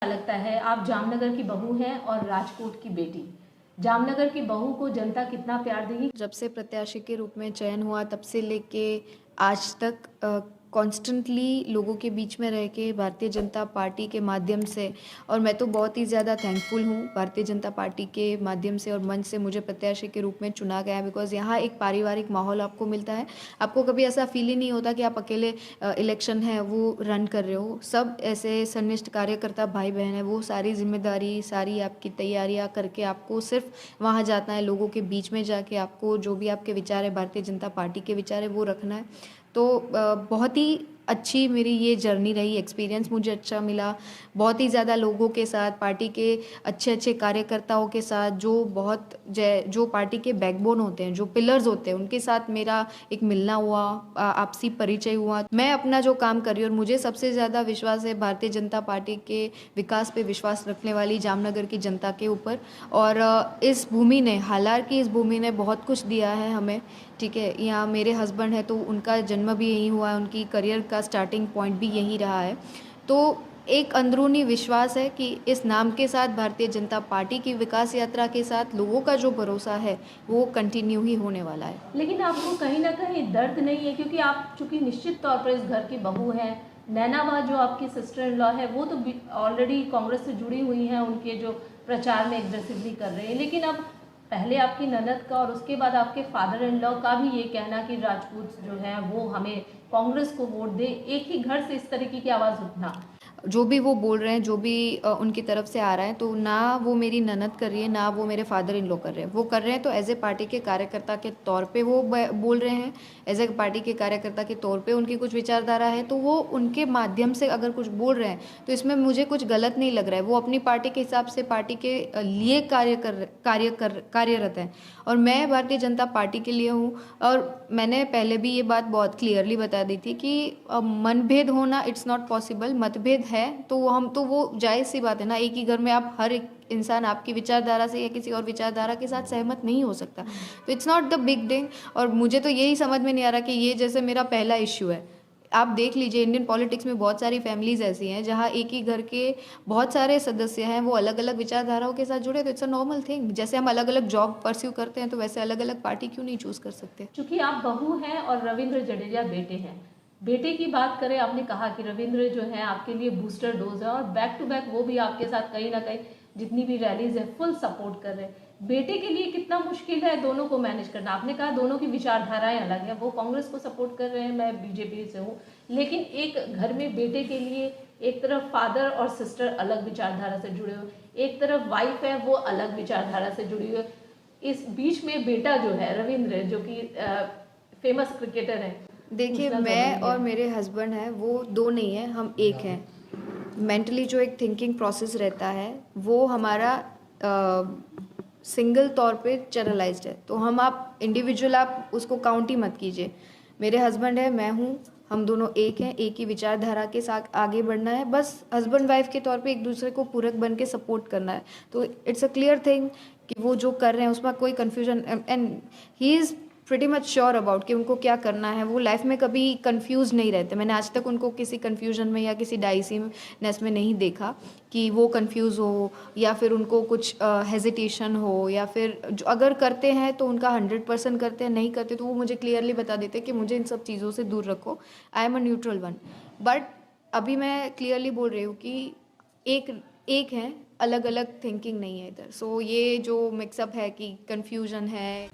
लगता है, आप जामनगर की बहू हैं और राजकोट की बेटी, जामनगर की बहू को जनता कितना प्यार देगी? जब से प्रत्याशी के रूप में चयन हुआ तब से लेके आज तक कॉन्स्टेंटली लोगों के बीच में रह के भारतीय जनता पार्टी के माध्यम से, और मैं तो बहुत ही ज़्यादा थैंकफुल हूँ भारतीय जनता पार्टी के माध्यम से और मंच से मुझे प्रत्याशी के रूप में चुना गया है। बिकॉज़ यहाँ एक पारिवारिक माहौल आपको मिलता है, आपको कभी ऐसा फील ही नहीं होता कि आप अकेले इलेक्शन है वो रन कर रहे हो। सब ऐसे सन्निष्ठ कार्यकर्ता भाई बहन है, वो सारी जिम्मेदारी सारी आपकी तैयारियाँ करके आपको सिर्फ वहाँ जाना है, लोगों के बीच में जाके आपको जो भी आपके विचार है भारतीय जनता पार्टी के विचार है वो रखना है। तो बहुत ही अच्छी मेरी ये जर्नी रही, एक्सपीरियंस मुझे अच्छा मिला, बहुत ही ज़्यादा लोगों के साथ, पार्टी के अच्छे अच्छे कार्यकर्ताओं के साथ, जो पार्टी के बैकबोन होते हैं, जो पिलर्स होते हैं, उनके साथ मेरा एक मिलना हुआ, आपसी परिचय हुआ। मैं अपना जो काम कर रही हूँ और मुझे सबसे ज़्यादा विश्वास है भारतीय जनता पार्टी के विकास पे विश्वास रखने वाली जामनगर की जनता के ऊपर। और इस भूमि ने, हालांकि इस भूमि ने बहुत कुछ दिया है हमें, ठीक है। यहाँ मेरे हस्बैंड है तो उनका जन्म भी यहीं हुआ है, उनकी करियर का स्टार्टिंग पॉइंट भी यहीं रहा है। तो एक अंदरूनी विश्वास है कि इस नाम के साथ, भारतीय जनता पार्टी की विकास यात्रा के साथ लोगों का जो भरोसा है वो कंटिन्यू ही होने वाला है। लेकिन आपको कहीं ना कहीं दर्द नहीं है, क्योंकि आप चूंकि निश्चित तौर पर इस घर की बहू हैं, नैनावा जो आपकी सिस्टर इन लॉ है वो तो ऑलरेडी कांग्रेस से जुड़ी हुई हैं, उनके जो प्रचार में एग्रेसिवली कर रहे हैं, लेकिन अब पहले आपकी ननद का और उसके बाद आपके फादर इन लॉ का भी ये कहना कि राजपूत जो है वो हमें कांग्रेस को वोट दे, एक ही घर से इस तरीके की आवाज़ उठना। जो भी वो बोल रहे हैं, जो भी उनकी तरफ से आ रहा है, तो ना वो मेरी ननद कर रही है ना वो मेरे फादर इन लॉ कर रहे हैं। वो कर रहे हैं तो एज ए पार्टी के कार्यकर्ता के तौर पे वो बोल रहे हैं, एज ए पार्टी के कार्यकर्ता के तौर पे उनकी कुछ विचारधारा है, तो वो उनके माध्यम से अगर कुछ बोल रहे हैं तो इसमें मुझे कुछ गलत नहीं लग रहा है। वो अपनी पार्टी के हिसाब से पार्टी के लिए कार्यरत हैं और मैं भारतीय जनता पार्टी के लिए हूँ। और मैंने पहले भी ये बात बहुत क्लियरली बता दी थी कि मनभेद होना इट्स नॉट पॉसिबल। मतभेद है तो वो जायज़ सी बात है ना, एक ही घर में आप हर एक इंसान आपकी विचारधारा से या किसी और विचारधारा के साथ सहमत नहीं हो सकता, तो it's not the big thing. और मुझे तो यही समझ में नहीं आ रहा कि ये जैसे मेरा पहला इश्यू है। आप देख लीजिए इंडियन पॉलिटिक्स में बहुत सारी फैमिलीज ऐसी हैं जहाँ एक ही घर के बहुत सारे सदस्य हैं, वो अलग अलग विचारधाराओं के साथ जुड़े, तो इट्स अ नॉर्मल थिंग। जैसे हम अलग अलग जॉब परस्यू करते हैं तो वैसे अलग अलग पार्टी क्यों नहीं चूज कर सकते। चूंकि आप बहू हैं और रविंद्र जडेजा बेटे हैं, बेटे की बात करें, आपने कहा कि रविंद्र जो है आपके लिए बूस्टर डोज है और बैक टू बैक वो भी आपके साथ कहीं ना कहीं जितनी भी रैलीज है फुल सपोर्ट कर रहे हैं। बेटे के लिए कितना मुश्किल है दोनों को मैनेज करना? आपने कहा दोनों की विचारधाराएं अलग हैं, वो कांग्रेस को सपोर्ट कर रहे हैं, मैं बीजेपी से हूँ, लेकिन एक घर में बेटे के लिए एक तरफ फादर और सिस्टर अलग विचारधारा से जुड़े हुए, एक तरफ वाइफ है वो अलग विचारधारा से जुड़ी हुई, इस बीच में बेटा जो है रविंद्र जो कि फेमस क्रिकेटर है। देखिए, मैं और मेरे हस्बैंड हैं वो दो नहीं है, हम एक हैं। मेंटली जो एक थिंकिंग प्रोसेस रहता है वो हमारा सिंगल तौर पे चैनलाइज्ड है, तो आप इंडिविजुअल आप उसको काउंट ही मत कीजिए। मेरे हस्बैंड है, मैं हूँ, हम दोनों एक हैं, एक ही विचारधारा के साथ आगे बढ़ना है, बस हस्बैंड वाइफ के तौर पे एक दूसरे को पूरक बन के सपोर्ट करना है। तो इट्स अ क्लियर थिंग कि वो जो कर रहे हैं उसमें कोई confusion, and he is pretty much sure about कि उनको क्या करना है। वो लाइफ में कभी कंफ्यूज नहीं रहते। मैंने आज तक उनको किसी कंफ्यूजन में या किसी डाइसीनेस में नहीं देखा कि वो कंफ्यूज हो या फिर उनको कुछ हेजिटेशन हो, या फिर जो अगर करते हैं तो उनका 100% करते हैं, नहीं करते तो वो मुझे क्लियरली बता देते हैं कि मुझे इन सब चीज़ों से दूर रखो, I am a neutral one. But अभी मैं क्लियरली बोल रही हूँ कि एक है, अलग अलग थिंकिंग नहीं है इधर। सो ये जो मिक्सअप है कि कन्फ्यूजन है।